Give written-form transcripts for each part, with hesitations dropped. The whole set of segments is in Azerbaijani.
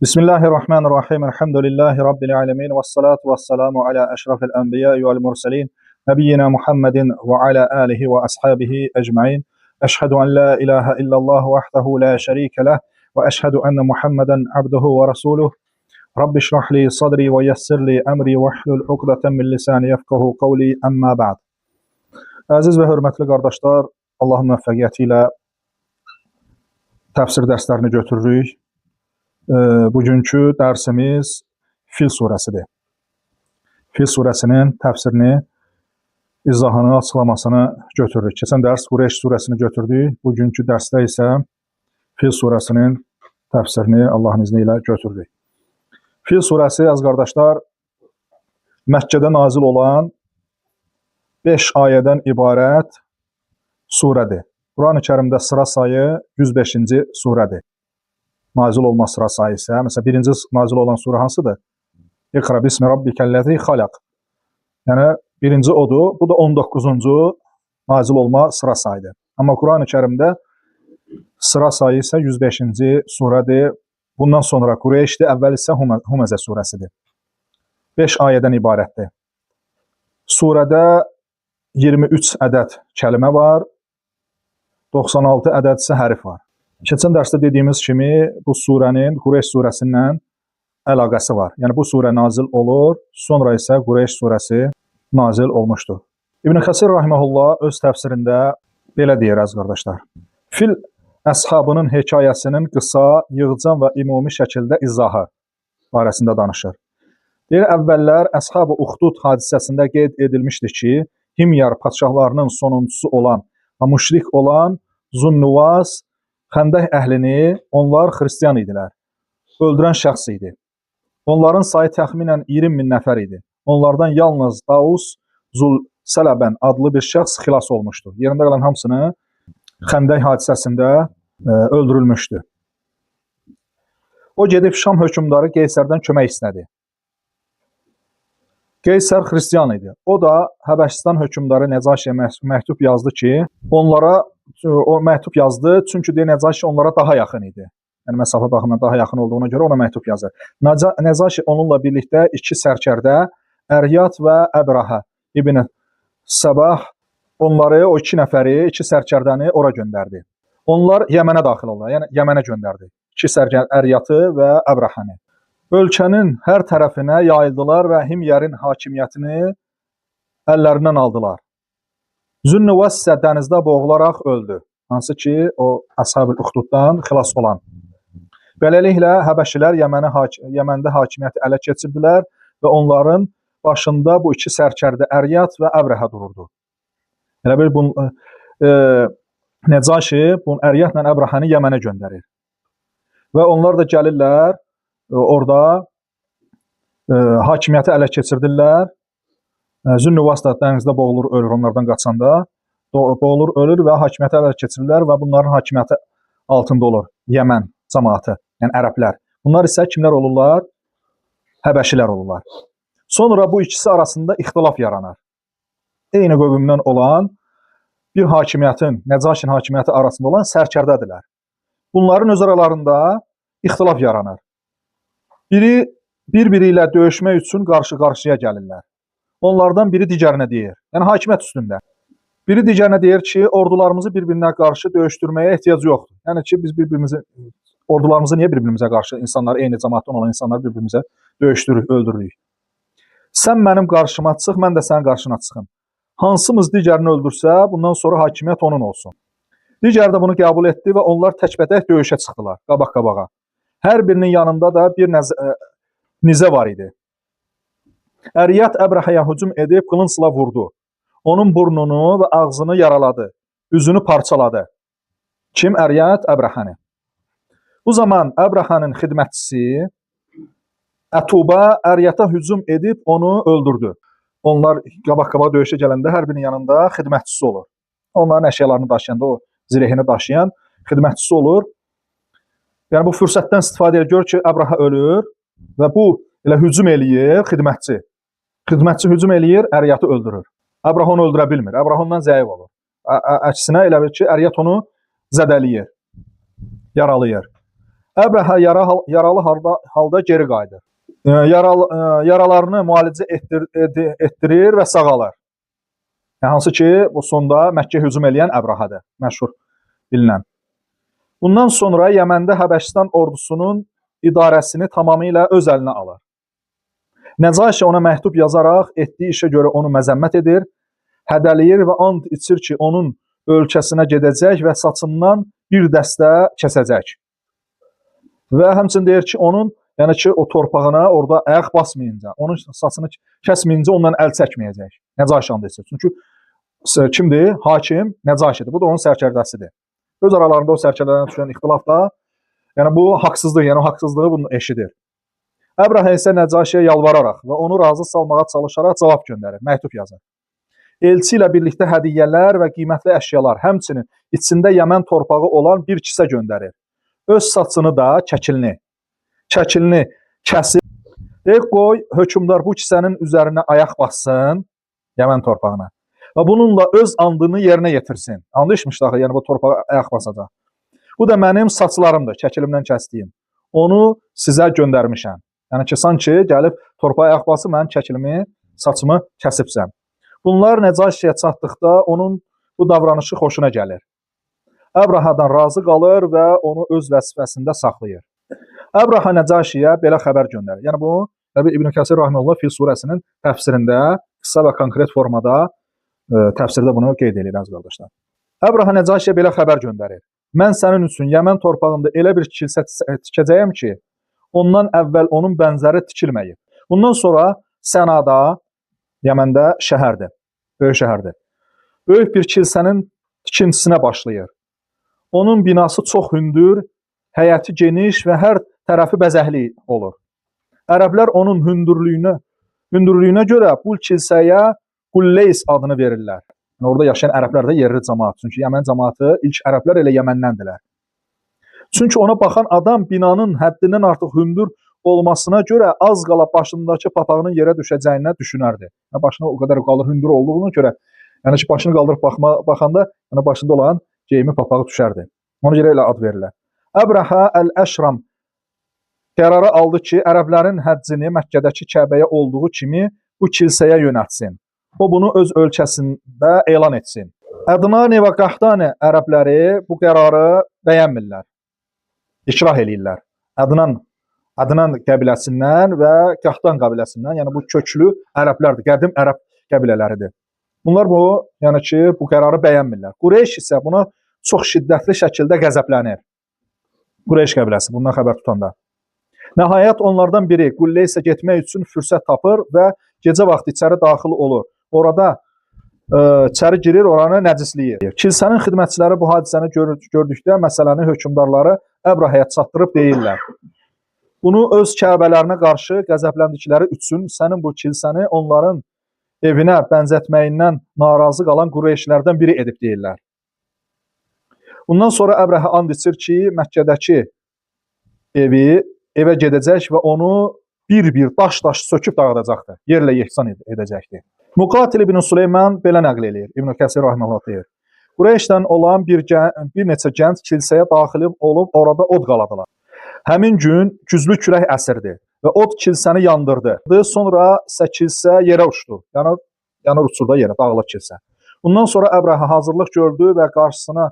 Bismillahirrahmanirrahim. Elhamdülillahi Rabbil alemin. Vessalatu vesselamu ala eşrafil enbiya'i vel murselin. Nebiyyina Muhammedin ve ala alihi ve ashabihi ecmain. Eşhedü en la ilahe illallah vahdehu la şerike leh. Ve eşhedü enne Muhammeden abduhu ve resuluh. Rabbi şrahli sadri ve yessirli emri ve hlul uqdeten min lisani yefkahu qavli emma ba'd. Əziz və hörmətli qardaşlar, Allahın müvəffəqiyyəti ilə təfsir dərslərini götürürük. Bugünkü dərsimiz Fil surəsidir. Fil surəsinin təfsirini, izahını, açıqlamasını götürürük. Keçən dərs Qureyş surəsini götürdük. Bugünkü dərsdə isə Fil surəsinin təfsirini Allahın izni ilə götürdük. Fil surəsi, əziz qardaşlar, Məkkədə nazil olan 5 ayədən ibarət surədir. Quran-ı Kərimdə sıra sayı 105-ci surədir. Nazil olma sıra sayı isə, məsələn, birinci nazil olan surə hansıdır? İqra bismi rabbikəl-ləzi xalaq. Yəni, birinci odur, bu da 19-cu nazil olma sıra sayıdır. Amma Quran-ı Kərimdə sıra sayı isə 105-ci surədir. Bundan sonra Qureyşdir, əvvəl isə Huməzə surəsidir. 5 ayədən ibarətdir. Surədə 23 ədəd kəlimə var, 96 ədəd isə hərf var. Keçən dərsdə dediyimiz kimi bu surənin Qureyş surəsindən əlaqəsi var. Yəni bu surə nazil olur, sonra isə Qureyş surəsi nazil olmuşdur. İbn Kəsir rahimehullah öz təfsirində belə deyir, əziz qardaşlar. Fil əshabının hekayəsinin qısa, yığcam və ümumi şəkildə izahı barəsində danışır. Deyir, əvvəllər Əshab-ı Uxdud hadisəsində qeyd edilmişdir ki, Himyar padşahlarının sonuncusu olan və müşrik olan Zunnuvas Xəndək əhlini, onlar xristiyan idilər, öldürən şəxs idi. Onların sayı təxminən 20 min nəfər idi. Onlardan yalnız Daus Zul-Sələbən adlı bir şəxs xilas olmuşdu. Yerində qalan hamısını Xəndək hadisəsində öldürülmüşdü. O gedib Şam hökmdarı Qeysərdən kömək istədi. Qeysər xristiyan idi. O da Həbəşistan hökmdarı Nəcaşiyə məktub yazdı ki, o məktub yazdı, çünki Nəcaşi onlara daha yaxın idi. Yəni, məsafə baxımından daha yaxın olduğuna görə ona məktub yazır. Nəcaşi onunla birlikdə iki sərkərdə, Əryat və Əbrahə İbn Səbah, onları, o iki nəfəri, iki sərkərdəni ora göndərdi. Onlar Yəmənə daxil oldular, yəni Yəmənə göndərdi. İki sərkər Əryatı və Əbrahəni. Ölkənin hər tərəfinə yayıldılar və Himyərin hakimiyyətini əllərindən aldılar. Zünnüvəs isə dənizdə boğularaq öldü. Hansı ki, o Əshab-ı Uxduddan xilas olan. Beləliklə, Həbəşilər Yəməndə hakimiyyəti ələ keçirdilər və onların başında bu iki sərkərdə Əryat və Əbrəhə dururdu. Elə bil, Nəcaşi Əryatla Əbrəhəni Yəmənə göndərir. Və onlar da gəlirlər, orada hakimiyyəti ələ keçirdirlər. Zünnüvas da dənizdə boğulur, ölür onlardan qaçanda. Boğulur, ölür və hakimiyyəti ələ keçirirlər və bunların hakimiyyəti altında olur. Yəmən cəmaatı, yəni ərəblər. Bunlar isə kimlər olurlar? Həbəşilər olurlar. Sonra bu ikisi arasında ixtilaf yaranır. Eyni qövmdən olan bir hakimiyyətin, Nəcaşin hakimiyyəti arasında olan sərkərdədirlər. Bunların öz aralarında ixtilaf yaranır. Biri bir-biri ilə döyüşmək üçün qarşı-qarşıya gəlirlər. Onlardan biri digərinə deyir, yəni hakimiyyət üstündə. Biri digərinə deyir ki, ordularımızı bir-birinə qarşı döyüşdürməyə ehtiyac yoxdur. Yəni ki, biz ordularımızı niyə bir-birimizə qarşı, eyni cəmaatdan olan insanları bir-birimizə döyüşdürürük, öldürürük. Sən mənim qarşıma çıx, mən də sənin qarşına çıxım. Hansımız digərini öldürsə, bundan sonra hakimiyyət onun olsun. Digər də bunu qəbul etdi və onlar təkbətək döyüşə çıxdılar, qabaq-qabağa. Hər birinin yanında da bir nizə var idi. Əryat Əbrəhəyə hücum edib qılıncla vurdu. Onun burnunu və ağzını yaraladı. Üzünü parçaladı. Kim? Əryat Əbrəhəni. Bu zaman Əbrəhənin xidmətçisi Ətuba Əryata hücum edib onu öldürdü. Onlar qabaq-qabağa döyüşə gələndə hər birinin yanında xidmətçisi olur. Onların əşyalarını daşıyanda, o zirehini daşıyan xidmətçisi olur. Yəni, bu fürsətdən istifadə edir, gör ki, Əbrahə ölür və bu elə hücum eləyir xidmətçi. Xidmətçi hücum eləyir, Əryatı öldürür. Əbrahə onu öldürə bilmir, Əbrahə ondan zəif olur. Əksinə elə bir ki, Əryat onu zədəliyir, yaralayır. Əbrəhə yaralı halda geri qayıdır. Yaralarını müalicə etdirir və sağalır. Hansı ki, bu sonda Məkkə hücum eləyən Əbrahədir, məşhur bilinən. Bundan sonra Yəməndə Həbəşistan ordusunun idarəsini tamamilə öz əlinə alır. Nəcaşi ona məktub yazaraq etdiyi işə görə onu məzəmmət edir, hədələyir və and içir ki, onun ölkəsinə gedəcək və saçından bir dəstə kəsəcək. Və həmçinin deyir ki, onun, yəni ki, o torpağına orada ayaq basmayınca, onun saçını kəsməyincə ondan əl çəkməyəcək. Nəcaşi and içir. Çünki kimdir? Hakim Nəcaşidir. Bu da onun sərkərdəsidir. Öz aralarında o sərkərdədən düşən ixtilaf da, yəni bu haqsızlıq, yəni o haqsızlığı bunu eşidir. Əbrahə isə Nəcaşiyə yalvararaq və onu razı salmağa çalışaraq cavab göndərir, məktub yazır. Elçi ilə birlikdə hədiyyələr və qiymətli əşyalar, həmçinin içində Yəmən torpağı olan bir kisə göndərir. Öz saçını da çəkilini kəsir. Qoy hökmdar bu kisənin üzərinə ayaq bassın, Yəmən torpağına. Və bununla öz andını yerinə yetirsin. Andı içmişdi axı, yəni bu torpağa ayaq basacaq. Bu da mənim saçlarımdır, çəkilimdən kəsdiyim. Onu sizə göndərmişəm. Yəni ki, sanki gəlib torpağa ayaq basıb mənim çəkilimi, saçımı kəsibsən. Bunlar Nəcaşiyə çatdıqda onun bu davranışı xoşuna gəlir. Əbrahədən razı qalır və onu öz vəzifəsində saxlayır. Əbrahə Nəcaşiyə belə xəbər göndərir. Yəni bu, İbn Kəsir Rahimehullah Fil surəsinin təfsirində qısa və konkret formada təfsirdə bunu qeyd edir, əziz qardaşlar. Əbrahə Nəcaşiyə belə xəbər göndərir. Mən sənin üçün Yəmən torpağında elə bir kilsə tikəcəyəm ki, ondan əvvəl onun bənzəri tikilməyib. Bundan sonra Sənada, Yəməndə şəhərdir, böyük şəhərdir. Böyük bir kilsənin tikintisinə başlayır. Onun binası çox hündür, həyəti geniş və hər tərəfi bəzəkli olur. Ərəblər onun hündürlüyünə görə bu kilsəyə Qulleys adını verirlər. Yəni, orada yaşayan ərəblər də yerli cəmaat. Çünki Yəmən cəmaatı ilk ərəblər elə Yəməndəndirlər. Çünki ona baxan adam binanın həddindən artıq hündür olmasına görə az qala başındakı papağının yerə düşəcəyini düşünərdi. Yəni, başına o qədər qalır hündür olduğuna görə, yəni ki, başını qaldırıb baxanda yəni, başında olan geyimi papağı düşərdi. Ona görə elə ad verirlər. Əbrahə Əl-Əşram qərarı aldı ki, ərəblərin həccini Məkkədəki Kəbəyə olduğu kimi bu kilsəyə yönətsin. O bunu öz ölkəsində elan etsin. Ədnani və Qahtani ərəbləri bu qərarı bəyənmirlər, ikrah eləyirlər. Ədnan qəbiləsindən və Qahtan qəbiləsindən, yəni bu köklü ərəblərdir, qədim ərəb qəbilələridir. Bunlar bu qərarı bəyənmirlər. Qureyş isə buna çox şiddətli şəkildə qəzəblənir. Qureyş qəbiləsi bundan xəbər tutanda. Nəhayət onlardan biri Qulleysə getmək üçün fürsət tapır və gecə vaxtı içəri daxil olur. Orada içəri girir, oranı nəcisləyir. Kilsənin xidmətçiləri bu hadisəni gördükdə məsələni hökmdarları Əbrahəyə çatdırıb deyirlər. Bunu öz kəbələrinə qarşı qəzəbləndikləri üçün sənin bu kilsəni onların evinə bənzətməyindən narazı qalan Qureyşlərdən biri edib deyirlər. Bundan sonra Əbrahə and içir ki, Məkkədəki evə gedəcək və onu bir-bir daş-daş söküb dağıdacaqdır, yerlə yeksan edəcəkdir. Muqatil ibn Süleyman belə nəql eləyir, İbn Kəsir Rahimehullah deyir. Qureyşdən olan bir neçə gənc kilsəyə daxil olub orada od qaladılar. Həmin gün güclü külək əsirdi və od kilsəni yandırdı. Sonra isə kilsə yerə uçdu. Yəni uçurda yerə, dağılır kilsə. Bundan sonra Əbrahə hazırlıq gördü və qarşısına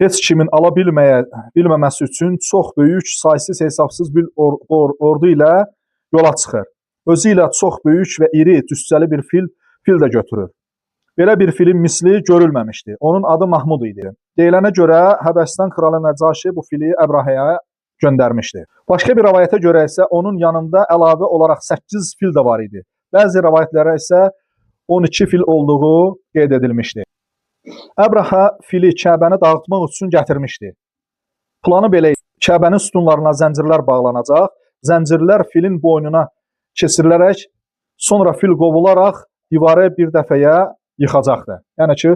heç kimin ala bilməməsi üçün çox böyük, saysız hesabsız bir ordu ilə yola çıxır. Özü ilə çox böyük və iri, cüssəli bir fil də götürür. Belə bir filin misli görülməmişdi. Onun adı Mahmud idi. Deyilənə görə Həbəşistan kralı Nəcaşi bu fili Əbrahəyə göndərmişdi. Başqa bir rəvayətə görə isə onun yanında əlavə olaraq 8 fil də var idi. Bəzi rəvayətlərə isə 12 fil olduğu qeyd edilmişdi. Əbrahə fili Kəbəni dağıtmaq üçün gətirmişdi. Planı belə idi. Kəbənin sütunlarına zəncirlər bağlanacaq, zəncirlər filin boynuna keçirilərək, sonra fil qovularaq divarı bir dəfəyə yıxacaqdı. Yəni ki,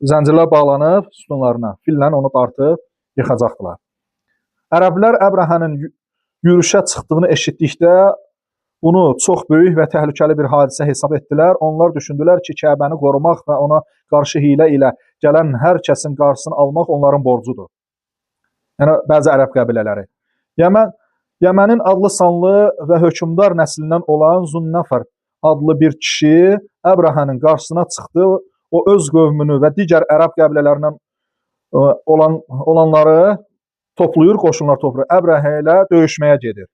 zəncirlər bağlanıb sütunlarına, fillə onu dartıb yıxacaqdılar. Ərəblər Əbrahənin yürüşə çıxdığını eşitdikdə bunu çox böyük və təhlükəli bir hadisə hesab etdilər. Onlar düşündülər ki, Kəbəni qorumaq və ona qarşı hilə ilə gələn hər kəsin qarşısını almaq onların borcudur. Yəni, bəzi ərəb qəbilələri. Yəmənin adlı sanlı və hökmdar nəslindən olan Zunnəfər adlı bir kişi Əbrahənin qarşısına çıxdı. O öz qövmünü və digər ərəb qəbilələrindən olanları toplayır, qoşunlar toplayır. Əbrahə ilə döyüşməyə gedir.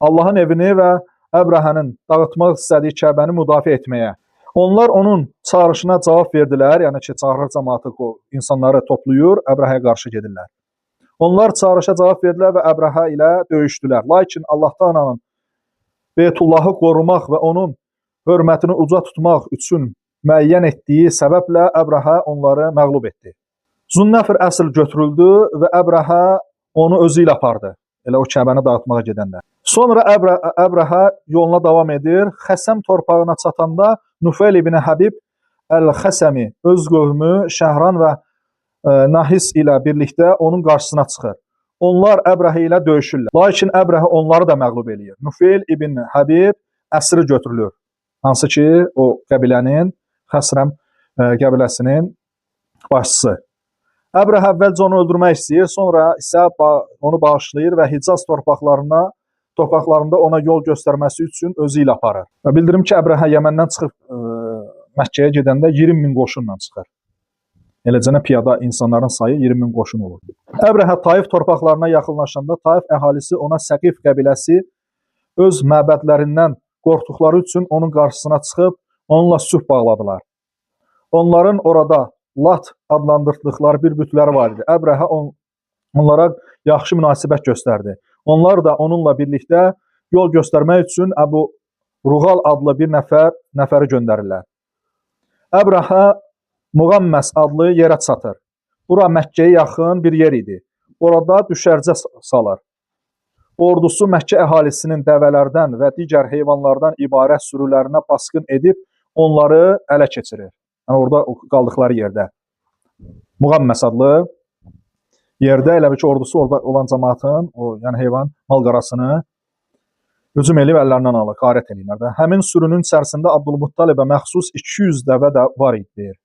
Allahın evini və Əbrahənin dağıtmaq istədiyi Kəbəni müdafiə etməyə. Onlar onun çağırışına cavab verdilər. Yəni ki, çağırır cəmaatı, insanları toplayır, Əbrahəyə qarşı gedirlər. Onlar çağırışa cavab verdilər və Əbrahə ilə döyüşdülər. Lakin Allah Taala'nın Beytullahı qorumaq və onun hörmətini uca tutmaq üçün müəyyən etdiyi səbəblə Əbrahə onları məğlub etdi. Zunnəfər əsir götürüldü və Əbrahə onu özü ilə apardı. Elə o Kəbəni dağıtmağa gedəndə. Sonra Əbrahə yoluna davam edir. Xəsəm torpağına çatanda Nufeyl ibn Həbib Əl-Xəsəmi öz qövmü Şəhran və Nahis ilə birlikdə onun qarşısına çıxır. Onlar Əbrahə ilə döyüşürlər. Lakin Əbrahə onları da məğlub eləyir. Nufeyl ibn Həbib əsiri götürülür. Hansı ki, o qəbilənin, Xəsrəm qəbiləsinin başçısı. Əbrahə əvvəlcə onu öldürmək istəyir, sonra isə onu bağışlayır və Hicaz torpaqlarında ona yol göstərməsi üçün özü ilə aparır. Və bildirim ki, Əbrahə Yəməndən çıxıb Məkkəyə gedəndə 20.000 qoşunla çıxır. Eləcənə piyada insanların sayı 20.000 qoşun olur. Əbrahə Taif torpaqlarına yaxınlaşanda Taif əhalisi ona Səqif qəbiləsi öz məbədlərindən qorxduqları üçün onun qarşısına çıxıb onunla sülh bağladılar. Onların orada Lat adlandırdıqları bir bütləri var idi. Əbrahə onlara yaxşı münasibət göstərdi. Onlar da onunla birlikdə yol göstərmək üçün Əbu Ruğal adlı bir nəfəri göndərirlər. Əbrahə Muğamməs adlı yerə çatır. Bura Məkkəyə yaxın bir yer idi. Orada düşərgə salır. Ordusu Məkkə əhalisinin dəvələrdən və digər heyvanlardan ibarət sürülərinə basqın edib onları ələ keçirir. Yəni orada qaldıqları yerdə. Muğamməs adlı yerdə elə bir ki, ordusu orada olan cəmaatın, yəni heyvan mal-qarasını hücum eləyib əllərindən alır, qarət eləyirlər də. Həmin sürünün içərisində Abdülmuttalibə məxsus 200 dəvə də var idi, deyir.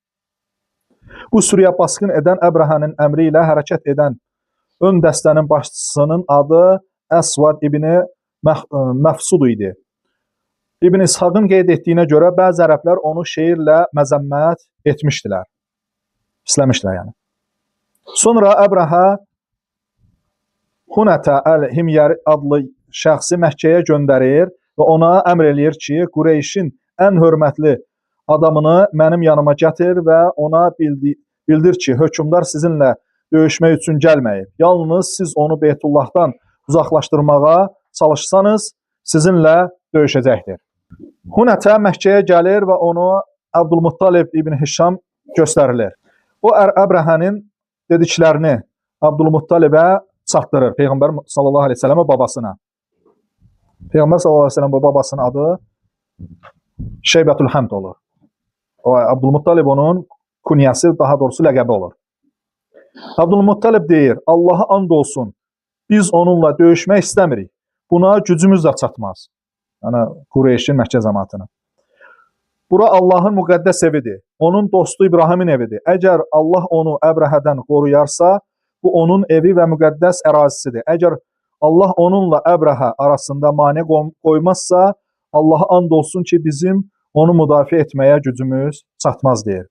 Bu sürüyə basqın edən Əbrahənin əmri ilə hərəkət edən ön dəstənin başçısının adı Əsvad ibn Məfsud idi. İbn İshaqın qeyd etdiyinə görə bəzi ərəblər onu şeirlə məzəmmət etmişdilər. Pisləmişdilər yəni. Sonra Əbrahə Hunətə Əl-Himyər adlı şəxsi Məkkəyə göndərir və ona əmr eləyir ki, Qureyşin ən hörmətli adamını mənim yanıma gətir və ona bildir ki, hökmdar sizinlə döyüşmək üçün gəlməyib. Yalnız siz onu Beytullahdan uzaqlaşdırmağa çalışsanız, sizinlə döyüşəcəkdir. Hunətə Məkkəyə gəlir və onu Abdülmuttalib ibn Hişam göstərilir. O, Əbrahənin dediklərini Abdülmuttalibə çatdırır. Peyğəmbər sallallahu aleyhi ve sellemə babasına. Peyğəmbər sallallahu aleyhi ve sellem babasının adı Şeybətül Həmd olur. O, Abdülmuttalib onun kunyası, daha doğrusu ləqəbi olur. Abdülmuttalib deyir, Allaha and olsun, biz onunla döyüşmək istəmirik. Buna gücümüz də çatmaz. Yəni, Qureyşin Məkkə cəmaatını. Bura Allahın müqəddəs evidir. Onun dostu İbrahimin evidir. Əgər Allah onu Əbrahədən qoruyarsa, bu onun evi və müqəddəs ərazisidir. Əgər Allah onunla Əbrahə arasında mane qoymazsa, Allaha and olsun ki, bizim onu müdafiə etməyə gücümüz çatmaz, deyir.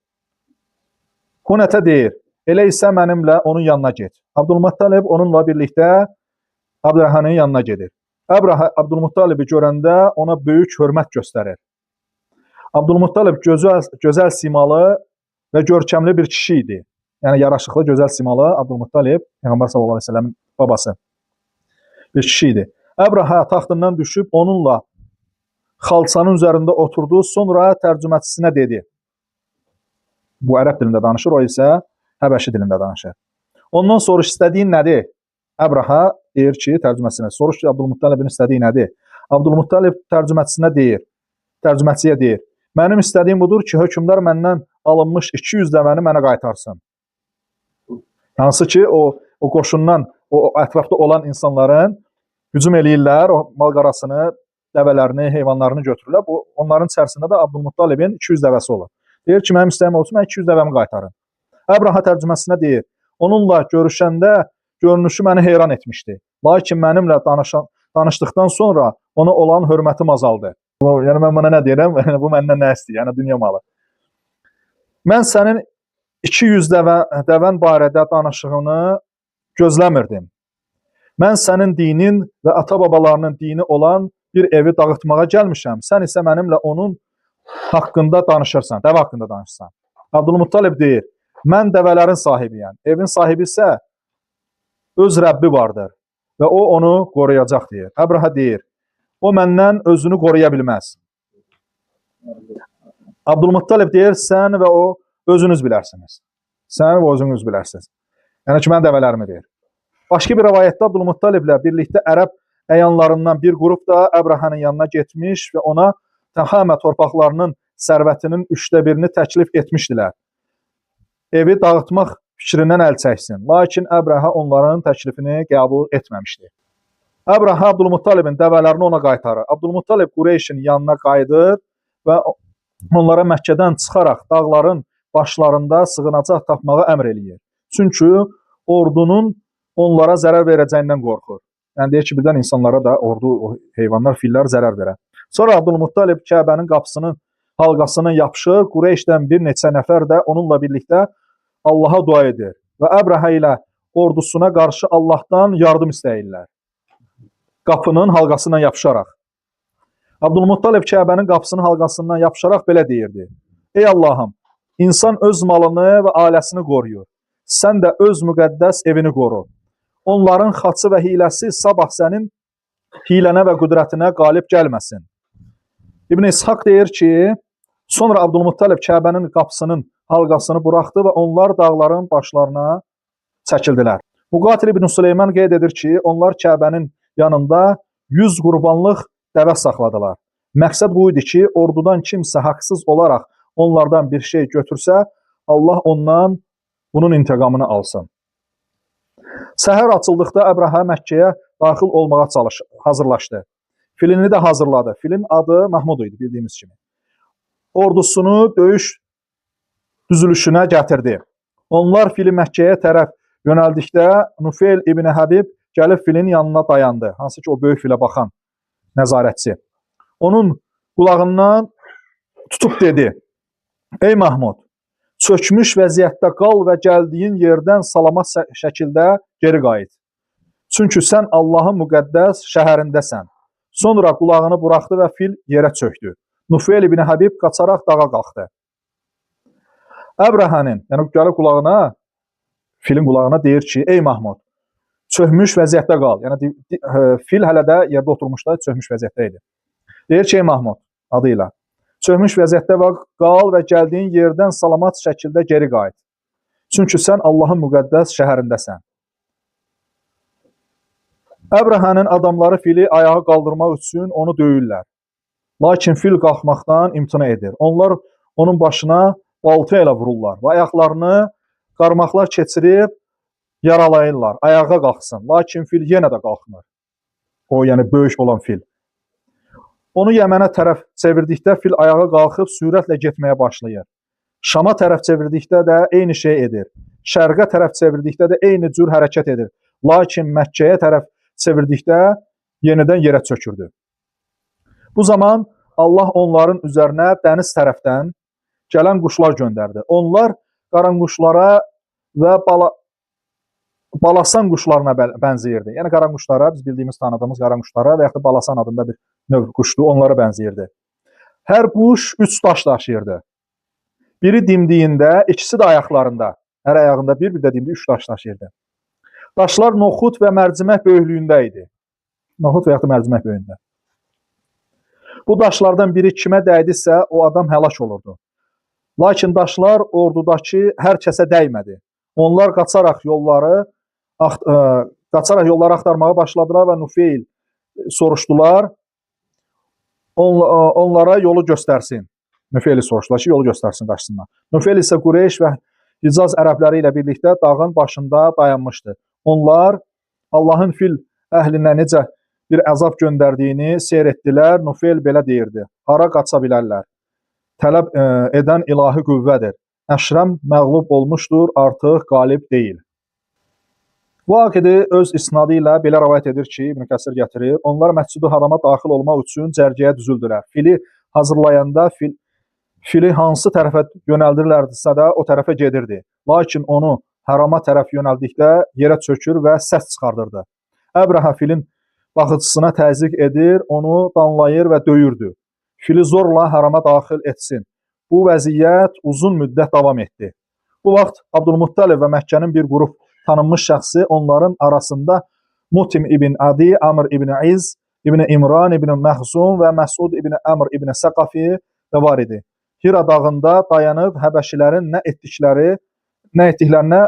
Hunətə deyir, elə isə mənimlə onun yanına get. Abdülmuttalib onunla birlikdə Əbrahənin yanına gedir. Əbrahə Abdülmuttalibi görəndə ona böyük hörmət göstərir. Abdülmuttalib gözəl simalı və görkəmli bir kişi idi. Yəni yaraşıqlı, gözəl simalı Abdülmuttalib, Peyğəmbər sallallahu əleyhi və səlləmin babası bir kişi idi. Əbrahə taxtından düşüb onunla xalçanın üzərində oturdu, sonra tərcüməçisinə dedi. Bu ərəb dilində danışır, o isə Həbəşi dilində danışır. Ondan soruş, istədiyin nədir? Əbrahə deyir ki, tərcüməçisinə, soruş ki, Abdülmuttalibin istədiyi nədir? Abdülmuttalib tərcüməçiyə deyir, mənim istədiyim budur ki, hökmdar məndən alınmış 200 dəvəni mənə qaytarsın. Hansı ki, o qoşundan, o ətrafda olan insanların hücum eləyirlər, o mal-qarasını, dəvələrini, heyvanlarını götürürlər. Onların içərisində də Abdülmuttalibin 200 dəvəsi olur. Deyir ki, mənim istəyim olsun, mən 200 dəvəmi qaytarın. Əbrahə tərcüməçisinə deyir, onunla görüşəndə görünüşü məni heyran etmişdi. Lakin mənimlə danışdıqdan sonra ona olan hörmətim azaldı. Yəni mən buna nə deyirəm? Bu məndən nə istəyir? Yəni dünya malı. Mən sənin 200 dəvən barədə danışığını gözləmirdim. Mən sənin dinin və ata-babalarının dini olan bir evi dağıtmağa gəlmişəm. Sən isə mənimlə onun haqqında danışırsan, dəvə haqqında danışırsan. Abdülmuttalib deyir, mən dəvələrin sahibiyəm. Evin sahibi isə öz Rəbbi vardır və o onu qoruyacaq deyir. Əbraha deyir, o məndən özünü qoruya bilməz. Abdülmuttalib deyir, sən və o özünüz bilərsiniz. Sən və özünüz bilərsiniz. Yəni ki, mən dəvələrimi deyir. Başqa bir rəvayətdə Abdülmuttaliblə birlikdə ərəb əyanlarından bir qrup da Əbrahanın yanına getmiş və ona Təhamə torpaqlarının sərvətinin 1/3-ni təklif etmişdilər. Evi dağıtmaq fikrindən əl çəksin. Lakin Əbraha onların təklifini qəbul etməmişdi. Əbraha Abdülmuttalibin dəvələrini ona qaytarır. Abdülmuttalib Qureyşin yanına qayıdır və onlara Məkkədən çıxaraq dağların başlarında sığınacaq tapmağa əmr eləyir. Çünki ordunun onlara zərər verəcəyindən qorxur. Yəni deyir ki, birdən insanlara da ordu, heyvanlar, fillər zərər verər. Sonra Abdülmuttalib Kəbənin qapısının halqasını yapışır. Qureyşdən bir neçə nəfər də onunla birlikdə Allaha dua edir və Əbraha ilə ordusuna qarşı Allahdan yardım istəyirlər. Qapının halqasından yapışaraq. Abdülmuttalib Kəbənin qapısının halqasından yapışaraq belə deyirdi. Ey Allahım, insan öz malını və ailəsini qoruyur. Sən də öz müqəddəs evini qoru. Onların xaçı və hiləsi sabah sənin hilənə və qüdrətinə qalib gəlməsin. İbn İshaq deyir ki, sonra Abdülmuttalib Kəbənin qapısının halqasını buraxdı və onlar dağların başlarına çəkildilər. Müqatil İbn Süleyman qeyd edir ki, onlar Kəbənin yanında 100 qurbanlıq dəvə saxladılar. Məqsəd bu idi ki, ordudan kimsə haqsız olaraq onlardan bir şey götürsə, Allah ondan bunun intiqamını alsın. Səhər açıldıqda Əbraha Məkkəyə daxil olmağa hazırlaşdı. Filini də hazırladı. Filin adı Mahmud idi, bildiyimiz kimi. Ordusunu döyüş düzülüşünə gətirdi. Onlar fili Məkkəyə tərəf yönəldikdə Nufeyl İbn Həbib gəlib filin yanına dayandı. Hansı ki, o böyük filə baxan nəzarətçi. Onun qulağından tutub dedi, ey Mahmud, çökmüş vəziyyətdə qal və gəldiyin yerdən salamat şəkildə geri qayıt. Çünki sən Allahın müqəddəs şəhərindəsən. Sonra qulağını buraxdı və fil yerə çöktü. Nufeyl İbn Həbib qaçaraq dağa qalxdı. Əbrahanın, yəni gəlib qulağına, filin qulağına deyir ki, ey Mahmud, çökmüş vəziyyətdə qal. Yəni fil hələ də yerdə oturmuşda çökmüş vəziyyətdə idi. Deyir ki, ey Mahmud, adı ilə, çökmüş vəziyyətdə qal və gəldiyin yerdən salamat şəkildə geri qayıt. Çünki sən Allahın müqəddəs şəhərindəsən. Əbrahanın adamları fili ayağa qaldırmaq üçün onu döyürlər. Lakin fil qalxmaqdan imtina edir. Onlar onun başına balta ilə vururlar və ayaqlarını qarmaqlar keçirib yaralayırlar. Ayağa qalxsın. Lakin fil yenə də qalxmır. O, yəni böyük olan fil. Onu Yəmənə tərəf çevirdikdə fil ayağa qalxıb sürətlə getməyə başlayır. Şama tərəf çevirdikdə də eyni şey edir. Şərqə tərəf çevirdikdə də eyni cür hərəkət edir. Lakin Məkkəyə tərəf çevirdikdə yenidən yerə çökürdü. Bu zaman Allah onların üzərinə dəniz tərəfdən gələn quşlar göndərdi. Onlar qaranquşlara və balasan quşlarına bənzəyirdi. Yəni qaranquşlara, biz bildiyimiz, tanıdığımız qaranquşlara və yaxud da balasan adında bir növ quşdur, onlara bənzəyirdi. Hər quş 3 daş daşıyırdı. Biri dimdiyində, ikisi də ayaqlarında. Hər ayağında bir də dimdiyi 3 daş daşıyırdı. Daşlar noxud və mərcimək böyüklüyündə idi. Noxud və yaxud da mərcimək böyüklüyündə. Bu daşlardan biri kimə dəydisə, o adam həlak olurdu. Lakin daşlar ordudakı hər kəsə dəymədi. Onlar qaçaraq yolları axtarmağa başladılar və Nufeyl soruşdular, onlara yolu göstərsin. Nufeyli soruşdular ki, yolu göstərsin qaçsınlar. Nufeyl isə Qureyş və Hicaz ərəbləri ilə birlikdə dağın başında dayanmışdı. Onlar Allahın fil əhlinə necə bir əzab göndərdiyini seyr etdilər. Nufeyl belə deyirdi, hara qaça bilərlər? Tələb edən ilahi qüvvədir. Əşrəm məğlub olmuşdur, artıq qalib deyil. Vaqidi öz isnadı ilə belə rəvayət edir ki, İbn Kəsir gətirir, onlar Məscid-i Harama daxil olmaq üçün cərgəyə düzüldülər. Fili hazırlayanda fili hansı tərəfə yönəldilərdisə də o tərəfə gedirdi. Lakin onu Harama tərəf yönəldikdə yerə çökür və səs çıxardırdı. Əbrəhə filin baxıcısına təzyiq edir, onu danlayır və döyürdü. Fili zorla Harama daxil etsin. Bu vəziyyət uzun müddət davam etdi. Bu vaxt Abdülmuttalib və Məkkənin bir qrup tanınmış şəxsi onların arasında Mutim ibn Adi, Amr ibn İz, ibn İmran ibn Məxzum və Məsud ibn Əmr ibn Səqafi də var idi. Hira dağında dayanıb Həbəşilərin nə etdiklərinə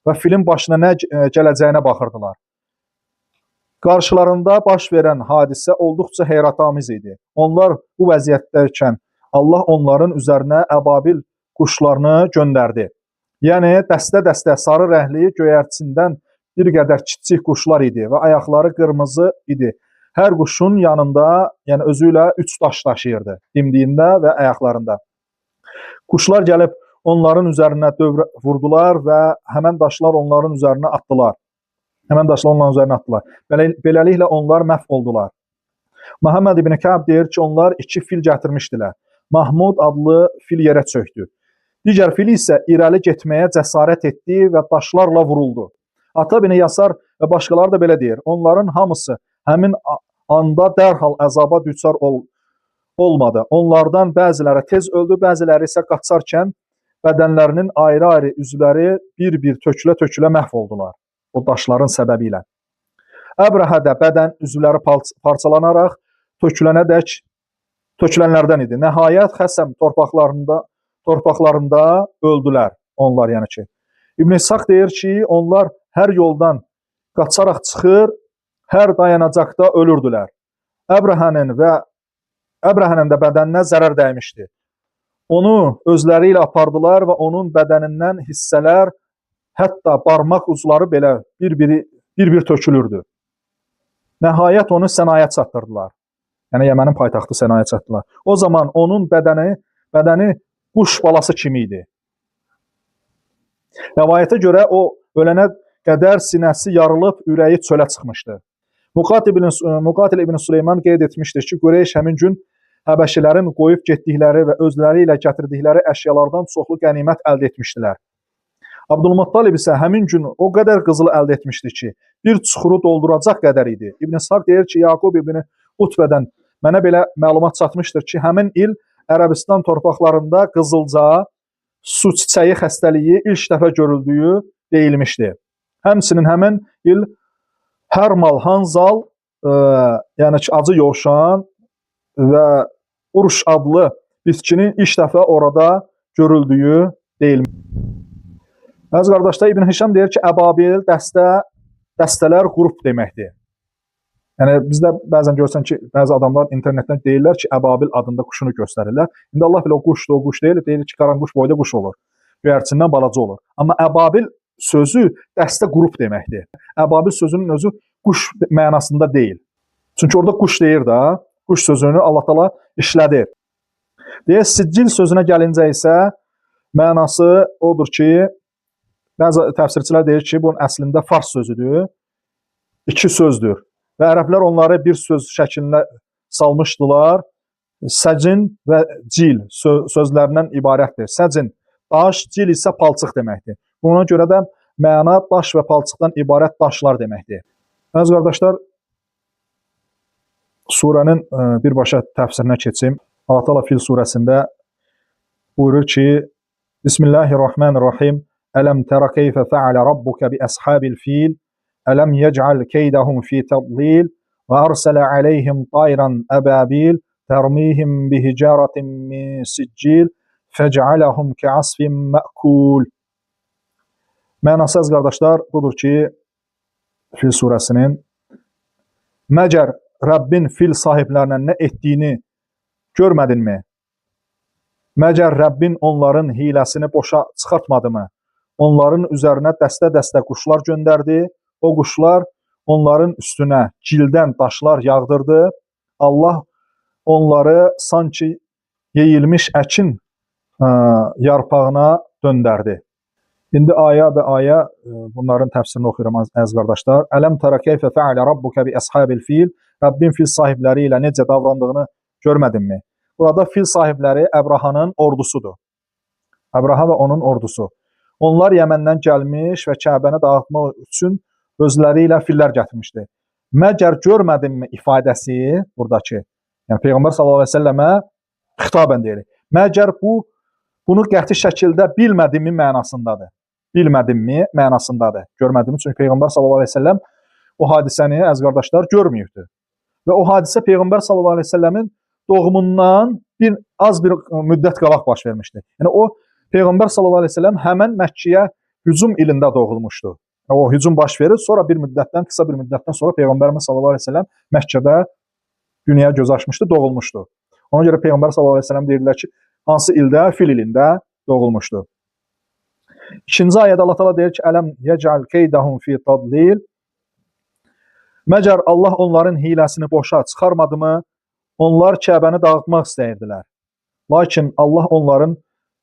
və filin başına nə gələcəyinə baxırdılar. Qarşılarında baş verən hadisə olduqca heyrətamiz idi. Onlar bu vəziyyətdəykən Allah onların üzərinə əbabil quşlarını göndərdi. Yəni dəstə-dəstə sarı rəhli göyərçindən bir qədər kiçik quşlar idi və ayaqları qırmızı idi. Hər quşun yanında, yəni özü ilə 3 daş daşıyırdı, dimdiyində və ayaqlarında. Quşlar gəlib onların üzərinə dövrə vurdular və həmən daşlar onların üzərinə atdılar. Beləliklə onlar məhv oldular. Məhəmməd ibn Kəb deyir ki, onlar 2 fil gətirmişdilər. Mahmud adlı fil yerə çöktü. Digər fil isə irəli getməyə cəsarət etdi və daşlarla vuruldu. Ata ibn Yasar və başqaları da belə deyir. Onların hamısı həmin anda dərhal əzaba düçar olmadı. Onlardan bəziləri tez öldü, bəziləri isə qaçarkən bədənlərinin ayrı-ayrı üzvləri bir-bir tökülə-tökülə məhv oldular o daşların səbəbi ilə. Əbrəhədə bədən üzvləri parçalanaraq tökülənlərdən idi. Nəhayət Xəsəm torpaqlarında öldülər onlar, yəni ki. İbn İshaq deyir ki, onlar hər yoldan qaçaraq çıxır, hər dayanacaqda ölürdülər. Əbrəhənin də bədəninə zərər dəymişdi. Onu özləri ilə apardılar və onun bədənindən hissələr, hətta barmaq ucları belə bir-bir tökülürdü. Nəhayət onu Sənaya çatdırdılar. Yəni Yəmənin paytaxtı Sənaya çatdırdılar. O zaman onun bədəni quş balası kimi idi. Rəvayətə görə o ölənə qədər sinəsi yarılıb, ürəyi çölə çıxmışdı. Muqatil ibn Süleyman qeyd etmişdir ki, Qureyş həmin gün Həbəşilərin qoyub getdikləri və özləri ilə gətirdikləri əşyalardan çoxlu qənimət əldə etmişdilər. Abdülmuttalib isə həmin gün o qədər qızıl əldə etmişdi ki, bir çuxuru dolduracaq qədər idi. İbn İshaq deyir ki, Yaqub ibn Utbədən mənə belə məlumat çatmışdır ki, həmin il Ərəbistan torpaqlarında qızılca, su çiçəyi xəstəliyi ilk dəfə görüldüyü deyilmişdi. Həmçinin həmin il Hərmal, Hanzal, yəni ki, acı yovşan və Urş adlı bitkinin ilk dəfə orada görüldüyü deyilmişdir. Əziz qardaşlar, İbn Hişam deyir ki, əbabil dəstələr, qrup deməkdir. Yəni bizdə bəzən görsən ki, bəzi adamlar internetdən deyirlər ki, əbabil adında quşunu göstərirlər. İndi Allah bilə o quşdur, o quş deyil, deyir ki, qaranquş boyda quş olur. Göyərçindən balaca olur. Amma əbabil sözü dəstə, qrup deməkdir. Əbabil sözünün özü quş mənasında deyil. Çünki orada quş deyir də, quş sözünü Allah Taala işlədir. Deyə siccil sözünə gəlincə isə mənası odur ki, bəzi təfsirçilər deyir ki, bunun əslində fars sözüdür, 2 sözdür və ərəblər onları bir söz şəklində salmışdılar. Səcin və cil sözlərindən ibarətdir. Səcin daş, cil isə palçıq deməkdir. Buna görə də məna daş və palçıqdan ibarət daşlar deməkdir. Əziz qardaşlar, surənin birbaşa təfsirinə keçim. Allah Taala Fil surəsində buyurur ki, Bismillahirrahmanirrahim. Ələm tərə keyfə fəalə rabbuka bi əshabil fil. Ələm yec'al keydəhum fi tadlil və arsələ aleyhim tayran əbabil tərmihim bihicaratin min siccil fəc'aləhum kə'asfin mə'kul. Mənası, əziz qardaşlar, budur ki, Fil surəsinin məgər Rəbbin fil sahiblərinə nə etdiyini görmədinmi? Məgər Rəbbin onların hiləsini boşa çıxartmadımı? Onların üzərinə dəstə-dəstə quşlar göndərdi. O quşlar onların üstünə cildən daşlar yağdırdı. Allah onları sanki yeyilmiş əkin yarpağına döndərdi. İndi ayə və ayə bunların təfsirini oxuyuram əziz qardaşlar. Ələm tərə keyfə fəalə rabbuka bi əshabil fil. Rəbbin fil sahibləri ilə necə davrandığını görmədinmi? Burada fil sahibləri Əbrahanın ordusudur. Əbraha və onun ordusu. Onlar Yəməndən gəlmiş və Kəbəni dağıtmaq üçün özləri ilə fillər gətirmişdi. Məgər görmədinmi ifadəsi buradakı, yəni Peyğəmbər sallallahu əleyhi və səlləmə xitabən deyilir. Məgər bunu qəti şəkildə bilmədinmi mənasındadır. Bilmədinmi mənasındadır. Görmədinmi? Çünki Peyğəmbər sallallahu əleyhi və səlləm o hadisəni əziz qardaşlar görməyibdi. Və o hadisə Peyğəmbər sallallahu əleyhi və səlləmin doğumundan az bir müddət qabaq baş vermişdi. Yəni o Peyğəmbər sallallahu əleyhi və səlləm həmin Məkkəyə hücum ilində doğulmuşdu. O hücum baş verir, sonra qısa bir müddətdən sonra Peyğəmbərimiz sallallahu əleyhi və səlləm Məkkədə dünyaya göz açmışdı, doğulmuşdu. Ona görə Peyğəmbər sallallahu əleyhi və səlləm deyirlər ki, hansı ildə? Fil ilində doğulmuşdu. İkinci ayədə Allah Teala deyir ki, ələm yec'al keydahum fi tadlil. Məgər Allah onların hiləsini boşa çıxarmadı-mı? Onlar Kəbəni dağıtmaq istəyirdilər. Lakin Allah onların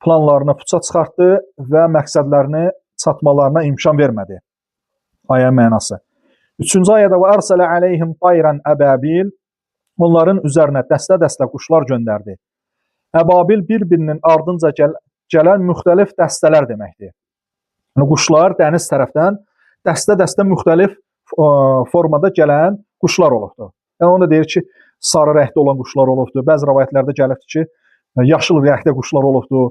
planlarını puça çıxartdı və məqsədlərini çatmalarına imkan vermədi. Ayə mənası. Üçüncü ayədə və ərsələ əleyhim tayran əbəbil. Onların üzərinə dəstə-dəstə quşlar göndərdi. Əbabil bir-birinin ardınca gələn müxtəlif dəstələr deməkdir. Yəni, quşlar dəniz tərəfdən dəstə-dəstə müxtəlif formada gələn quşlar olubdur. Yəni, onu da deyir ki, sarı rəngdə olan quşlar olubdur. Bəzi rəvayətlərdə gəlibdir ki, yaşıl rəngdə quşlar olubdur.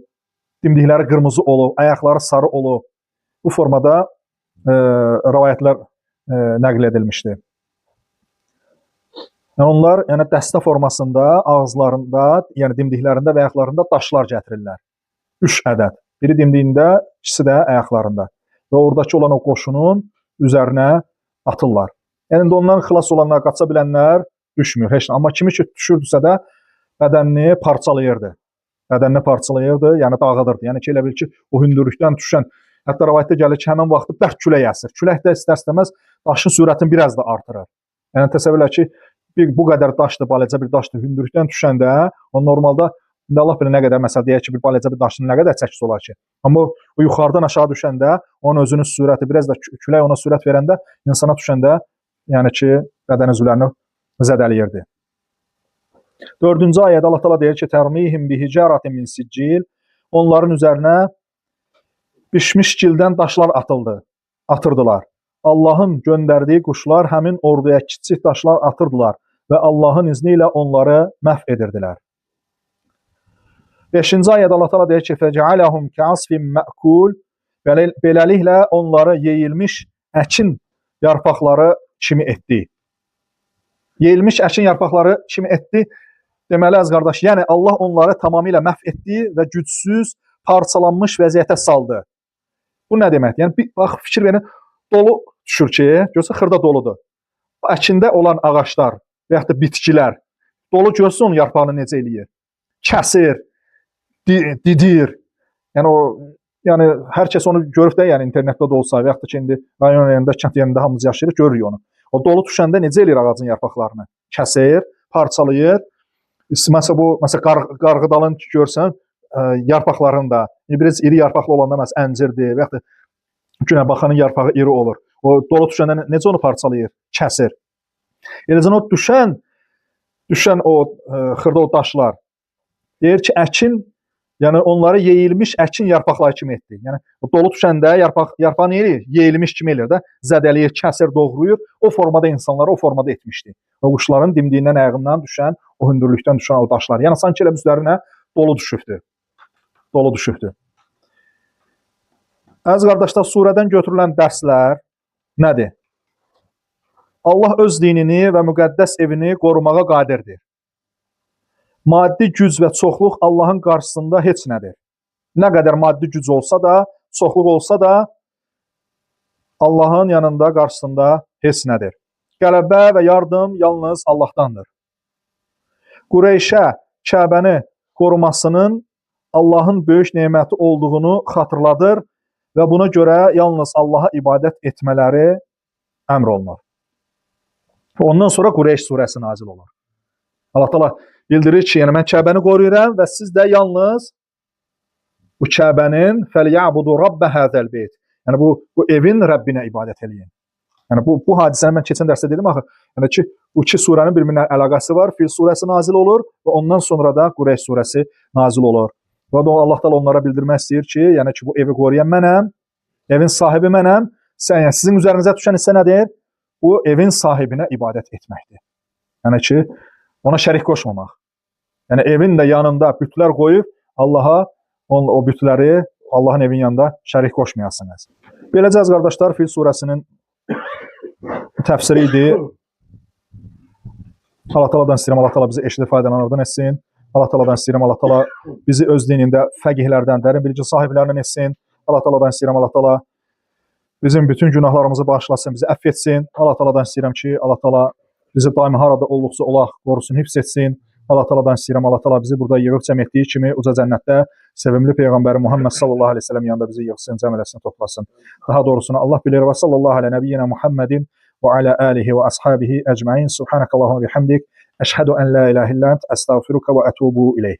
Dimdikləri qırmızı olub, ayaqları sarı olub. Bu formada rəvayətlər nəql edilmişdir. Yəni, onlar dəstə formasında, ağızlarında, yəni dimdiklərində və ayaqlarında daşlar gətirirlər. 3 ədəd. Biri dimdiyində, ikisi də ayaqlarında. Və oradakı olan o qoşunun üzərinə atırlar. Yəni, ondan xilas olanlar, qaça bilənlər düşmür. Heç, amma kimi ki düşürdüsə də bədənini parçalayırdı. Bədənini parçalayırdı, yəni dağıdırdı. Yəni ki, elə bil ki, o hündürlükdən düşən, hətta rəvayətdə gəlir ki, həmin vaxtda bərk külək əsir. Külək də istər-istəməz daşın sürətini biraz da artırır. Yəni, təsəvvür elə ki, bu qədər daşdır, balaca bir daşdır, hündürlükdən düşəndə, o normalda, Allah bilir nə qədər, məsəl deyək ki, bir balaca bir daşın nə qədər çəkisi olar ki. Amma o yuxarıdan aşağı düşəndə, onun özünün sürəti, biraz da külək ona sürət verəndə, insana düşəndə, yəni ki, bədən üzvlərini zədələyirdi. 4-cü ayədə Allah Teala deyir ki, tərmihim bihicaratin min siccil. Onların üzərinə pişmiş gildən daşlar atırdılar. Allahın göndərdiyi quşlar həmin orduya kiçik daşlar atırdılar və Allahın izni ilə onları məhv edirdilər. 5-ci ayədə Allah Teala deyir ki, fəcəaləhum kəasfin mə'kul. Beləliklə onları yeyilmiş əkin yarpaqları kimi etdi. Yeyilmiş əkin yarpaqları kimi etdi. Deməli, əziz qardaş, yəni Allah onları tamamilə məhv etdi və gücsüz, parçalanmış vəziyyətə saldı. Bu nə deməkdir? Yəni, bax, fikir verin, dolu düşür ki, görsə xırda doludur. Əkində olan ağaçlar və yaxud da bitkilər, dolu görsə onun yarpağını necə eləyir? Kəsir, didir. Yəni hər kəs onu görüb də, yəni internetdə də olsa və yaxud da ki, indi rayon yerində, kənd yerində hamımız yaşayırıq, görürük onu. O dolu düşəndə necə eləyir ağacın yarpaqlarını? Kəsir, parçalayır. Məsələn, qarğıdalın görsən, yarpaqlarını da, biraz iri yarpaqlı olanda məsələn əncirdir və yaxud da günəbaxanın yarpağı iri olur. O dolu düşəndə necə onu parçalayır? Kəsir. Eləcə o düşən o xırda o daşlar deyir ki, əkin, yəni onları yeyilmiş əkin yarpaqları kimi etdi. Yəni o dolu düşəndə yarpağı nə eləyir? Yeyilmiş kimi eləyir də, zədələyir, kəsir, doğrayır. O formada insanları o formada etmişdi. O quşların dimdiyindən, ayağından düşən, o hündürlükdən düşən o daşlar. Yəni sanki elə üzərinə dolu düşübdü. Dolu düşübdü. Əziz qardaşlar, surədən götürülən dərslər nədir? Allah öz dinini və müqəddəs evini qorumağa qadirdir. Maddi güc və çoxluq Allahın qarşısında heç nədir. Nə qədər maddi güc olsa da, çoxluq olsa da, Allahın yanında, qarşısında heç nədir. Qələbə və yardım yalnız Allahdandır. Qureyşə Kəbəni qorumasının Allahın böyük neməti olduğunu xatırladır və buna görə yalnız Allaha ibadət etmələri əmr olunur. Ondan sonra Qureyş surəsi nazil olur. Allah Teala bildirir ki, yəni mən Kəbəni qoruyuram və siz də yalnız bu Kəbənin fəliyəbudu rabbə hədəl beyt. Yəni bu evin Rəbbinə ibadət eləyin. Yəni bu hadisəni mən keçən dərsdə dedim axı. Yəni ki, bu iki surənin bir-birinə əlaqəsi var. Fil surəsi nazil olur və ondan sonra da Qureyş surəsi nazil olur. Və Allah Taala onlara bildirmək istəyir ki, yəni ki, bu evi qoruyan mənəm, evin sahibi mənəm. Yəni sizin üzərinizə düşən hissə nədir? Bu evin sahibinə ibadət etməkdir. Yəni ki, ona şərik qoşmamaq. Yəni evin də yanında bütlər qoyub Allaha o bütləri Allahın evin yanında şərik qoşmayasınız. Beləcə əziz qardaşlar, Fil surəsinin təfsiri idi. Allah Taala'dan istəyirəm, Allah Taala bizi eşidib faydalanardan etsin. Allah Taala'dan istəyirəm, Allah Taala bizi öz dinində fəqihlərdən, dərin bilgi sahiblərindən etsin. Allah Taala'dan istəyirəm, Allah Taala bizim bütün günahlarımızı bağışlasın, bizi əfv etsin. Allah Taala'dan istəyirəm ki, Allah Taala bizi daimi harada olduqsa olaq, qorusun, hifz etsin. Allah Taala'dan istəyirəm, Allah Taala bizi burada yığıb cəm etdiyi kimi uca cənnətdə sevimli Peyğəmbəri Muhammed sallallahu aleyhi ve sellem yanında bizi yığsın, cəm eləsin, toplasın. Daha doğrusunu Allah bilir və sallallahu aleyhi nəbiyyina Muhammedin və alə alihi və ashabihi əcmain. Subhanakallahumma bihamdik. Əşhədu ən la ilahe illə ent, əstəğfiruka və ətubu ileyh.